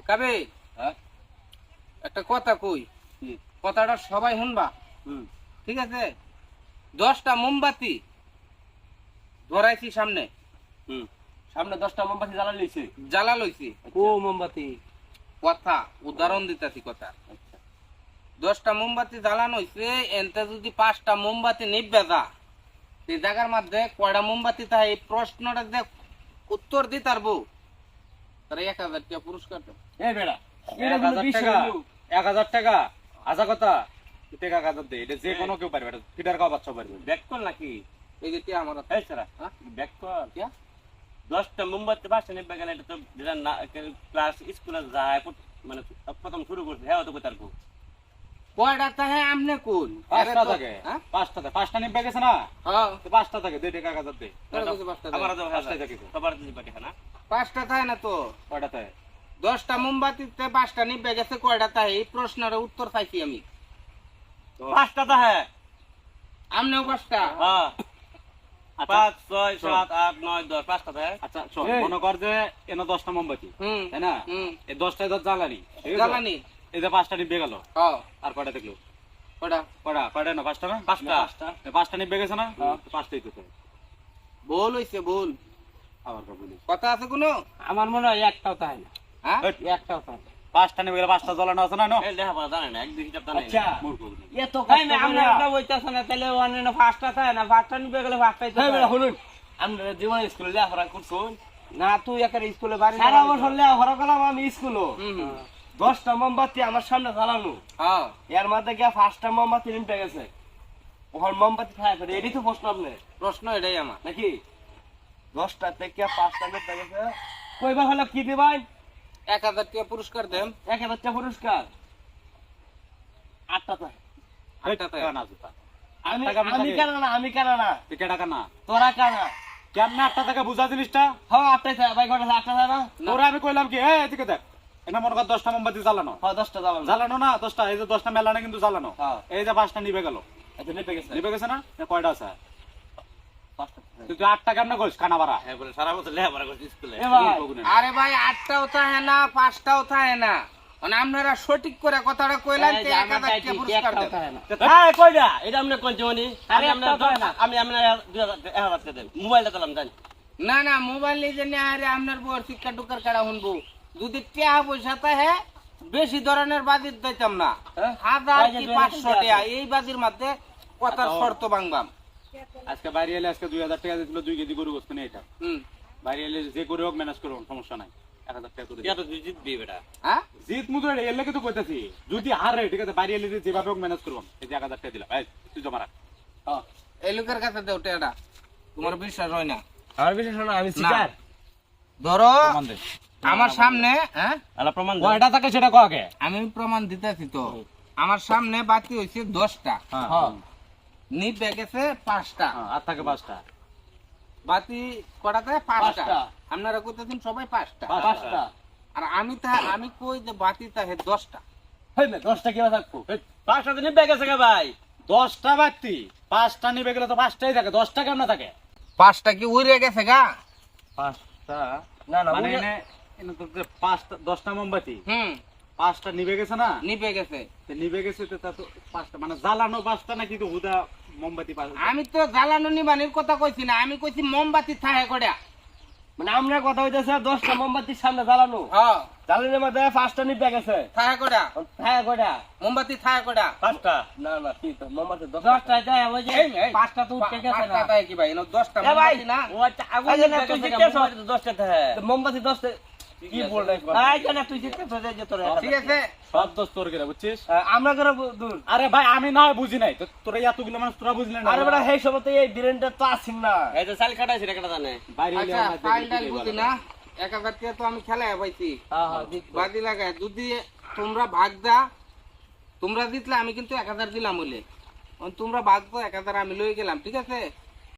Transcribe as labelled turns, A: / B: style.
A: কবে একটা কথা কই, কথাটা সবাই শুনবা। ঠিক আছে, 10টা মোমবাতি ধরাইছি সামনে।
B: সামনে 10টা মোমবাতি
A: জ্বালা লইছি।
B: ও মোমবাতি
A: কথা উদাহরণ দিতেছি কথা। 10টা মোমবাতি জ্বালানো হইছে, এনতে যদি 5টা মোমবাতি নিবে যা, এই জায়গার মধ্যে কয়টা মোমবাতি থাকে এই প্রশ্নটা যে উত্তর দিতে পারবো তার 1000 টাকা পুরস্কার দেব।
B: এ বেড়া 1000 টাকা আজা কথা টাকা কাজার দে, এটা যে কোনো কেউ পারবে, এটা ফিটার কাও বাচ্চা পারবে। ব্যাক কর নাকি
A: এই যে টিয়া আমার
B: এই সারা ব্যাক কর কি 10টা মোমবাতি বাসা নেবে গেলে এটা তো যেটা না ক্লাস স্কুলে যায় মানে প্রথম শুরু করছে হ্যাঁ তো কই তারপর
A: কয়টা থাকে আমনে কোন
B: 5টা থাকে 5টা থাকে 5টা নিবে গেছে না
A: হ্যাঁ
B: 5টা থাকে 2 টাকা কাজার দে
A: আমার
B: তো 5টা থাকে সবার দিতে পারে না
A: 5টা থাকে না তো
B: কয়টা থাকে
A: 10টা মোমবাতিতে 5টা নিবে গেছে কয়টা থাকে এই প্রশ্নের উত্তর চাইছি আমি।
B: 5টা থাকে
A: আমনেও 5টা।
B: হ্যাঁ 5 6 7 8 9 10 5টা থাকে। আচ্ছা চল মনে কর যে এনো 10টা মোমবাতি তাই না, এই 10টায় 10 জ্বালানি
A: জ্বালানি
B: এই যে 5টা নিবে গেল।
A: হ্যাঁ
B: আর কয়টা দেখলো
A: কয়টা
B: কয়টা না 5টা না 5টা নিবে গেছে না 5টাই তো
A: ভুল হইছে ভুল।
B: আবার বলি
A: কথা আছে কোনো?
C: আমার মনে হয় একটাও তাই না।
A: হ্যাঁ
C: একটাও তাই না।
B: 5টা নিবে গেলে 5টা জ্বালানো আছে না এই দেখা পাওয়া জানে না এক দুই হিসাব জানে না।
C: আচ্ছা
B: মূর্খ
C: এত কষ্ট আমরা এটা বইতাছ না, তাহলে অন্য পাঁচটা তাই না, পাঁচটা নিবে গেলে পাঁচটাই তো তাই।
B: শুনুন আমরা জীবন স্কুলে লেখাপড়া করছুন
C: না তুই একার স্কুলে বাড়ি
D: সারা বছর লেখাপড়া করলাম আমি স্কুলে।
A: হুম
D: 10টা মোমবাতি আমার সামনে জ্বালানো,
A: হ্যাঁ
D: এর মধ্যে গিয়ে 5টা মোমবাতি নিমে গেছে। ওখান মোমবাতি খায় ফেলে, এটাই তো প্রশ্ন আপনি
A: প্রশ্ন এটাই আমার।
D: নাকি 10টা থেকে 5টা নিমে গেছে কইবা হলো কি দিবাই
A: 1000 টাকা পুরস্কার দেন।
D: 1000 টাকা পুরস্কার। 8টা তো
A: 8টা থাকে।
D: আমি আমি কেন না আমি কেন না
B: টিকে টাকা না
D: তোরা কেন
B: কেমনে 8টা টাকা বুঝা জিনিসটা
D: হ্যাঁ 8টাই থাকে ভাই, কটা 8টা থাকে না?
B: তোরা আমি কইলাম কি এই এদিকে দেখ এটা মনে কর 10টা মোমবাতি জ্বালানো
D: হ্যাঁ 10টা জ্বালানো।
B: জ্বালানো না 10টা এই যে 10টা মেলানো কিন্তু জ্বালানো
D: হ্যাঁ।
B: এই যে 5টা নিবে গেল
D: আচ্ছা নিমে গেছে
B: নিবে গেছে না কয়টা আছে
D: 5টা।
B: তুই 8টা কেমনে কইস কানা বাড়া
A: হ্যাঁ বলে সারা বছর লেখাপড়া করছি স্কুলে।
D: এ ভাই
A: আরে ভাই 8টাও থাকে না 5টাও থাকে না, মানে আপনারা সঠিক করে কথাটা কইলেন
C: এই
A: তো
C: যে আমার
A: 1000
C: তাই
A: টাকা
C: ঠিক,
A: পুরস্কার
C: একটাও
A: দেন।
C: তাই না।
D: হ্যাঁ কইডা এটা আপনি কোন জনি
C: আরে
D: আমি
C: একটাও তাই না।
D: আমি 1000 টাকা দেন, মোবাইলটা দিলাম জানি
A: না না মোবাইল নিয়ে নিয়ে আরে আপনার বউর শিক্ষা টুকার কাড়া শুনবো। যদি টাকা পয়সা থাকে বেশি ধরনের বাজির দিতাম না, 1000 কি 500 টাকা এই বাজির মধ্যে কথার শর্ত ভাঙবাম।
B: আজকে বাইরে এলে আজকে 2000 টাকা দিছিল 2 কেজি গরু গোস্ত নিয়ে এটা
A: হুম
B: বাইরে এলে যে করে হোক ম্যানেজ করুন সমস্যা নাই 1000 টাকা করে
D: এটা তুই জিতবি বেটা।
A: হ্যাঁ
B: জিত মুতো এলে কিন্তু কইতাছি যদি হারে ঠিক আছে বাইরে এলে যেভাবে হোক ম্যানেজ করুন এই যে 1000 টাকা দিলাম এই তুই জমা রাখ
A: এই লোকের কাছে দেও টাকাটা, তোমার বিশ্বাস হয় না।
D: আমার বিশেষ না আমি শিকার
A: ধরো
B: প্রমাণ দে
A: আমার সামনে, হ্যাঁ
D: আলা প্রমাণ দাও।
B: কয়টা টাকা সেটা কো আগে
A: আমি প্রমাণ দিতেছি তো। আমার সামনে বাতি হয়েছে 10টা,
B: হ্যাঁ
A: নিবে গেছে 5টা,
B: আর থাকে 5টা
A: বাতি কটা থাকে 5টা।
D: পাঁচটা।
A: আপনারা কইতেছেন সবাই 5টা,
D: 5টা
A: আর আমি কই যে বাতি থাকে 10টা।
D: হই না 10টা কি থাকবো 5টা দিন ব্যাগ আছে কে ভাই
B: 10টা বাতি 5টা নিবে গেলে তো 5টাই থাকে 10টা কেমনে থাকে
A: 5টা কি উড়ে গেছে গা?
B: 5টা
D: না না
B: মানে এনে এনে তো 5টা 10টা মোমবাতি
A: হুম
B: 5টা নিবে গেছে না
A: নিবে গেছে।
B: তো নিবে গেছে তো তা তো 5টা মানে জ্বালানো 5টা নাকি তো হুদা মোমবাতি 5টা
A: আমি তো জ্বালানো নিবানির কথা কইছি না, আমি কইছি মোমবাতি থাকে কটা।
D: মানে আমরা কথা হইতেছে 10টা মোমবাতির সামনে জ্বালানো,
A: হ্যাঁ
D: জ্বালানোর মধ্যে 5টা নিয়ে ব্যাগ আছে।
A: থাকে কটা
D: হ্যাঁ কয়টা
A: মোমবাতি থাকে কটা?
D: 5টা না না কি তো মোমবাতি
C: 10টা দেয় ওই যে
A: এই, এই,
C: 5টা তো উঠে গেছে না।
A: 5টা থাকে কি ভাই? 10টা
D: এ ভাই
A: মোমবাতি না।
C: ও আচ্ছা আগুন
D: আগে না
C: নিভে
D: তুই
C: গেছে গা,
D: জিজ্ঞেস
C: মোমবাতি তো 10টা থাকে।
D: মোমবাতি 10টা কি বল নাই
C: এই যে না তুই জিজ্ঞেস হয়ে যায় যে তোর
A: ঠিক আছে
B: সব দোষ তোর গেলে বুঝছিস
D: আমরা করে দূর
B: আরে ভাই আমি না হয় বুঝি নাই তো তোরা এতগুলো মানুষ তোরা বুঝলেন না
D: আরে বেটা সেই সময় তো এই বিরেনটা তো আসিন না
C: এই যে চাল কাটা সেটা কাটা জানে।
B: বাইরে এলে
A: আচ্ছা
B: আমরা দেখি
A: ফাইল
B: কি
A: বুঝি
B: বলে।
A: না 1000 টাকা তো আমি খেলায় পাইছি
C: হ্যাঁ হ্যাঁ দিত।
A: বাদি লাগায়। যদি তোমরা ভাগ দা, তোমরা জিতলে আমি কিন্তু 1000 দিলাম বলে, তোমরা ভাগ দাও 1000 আমি লই গেলাম, ঠিক আছে।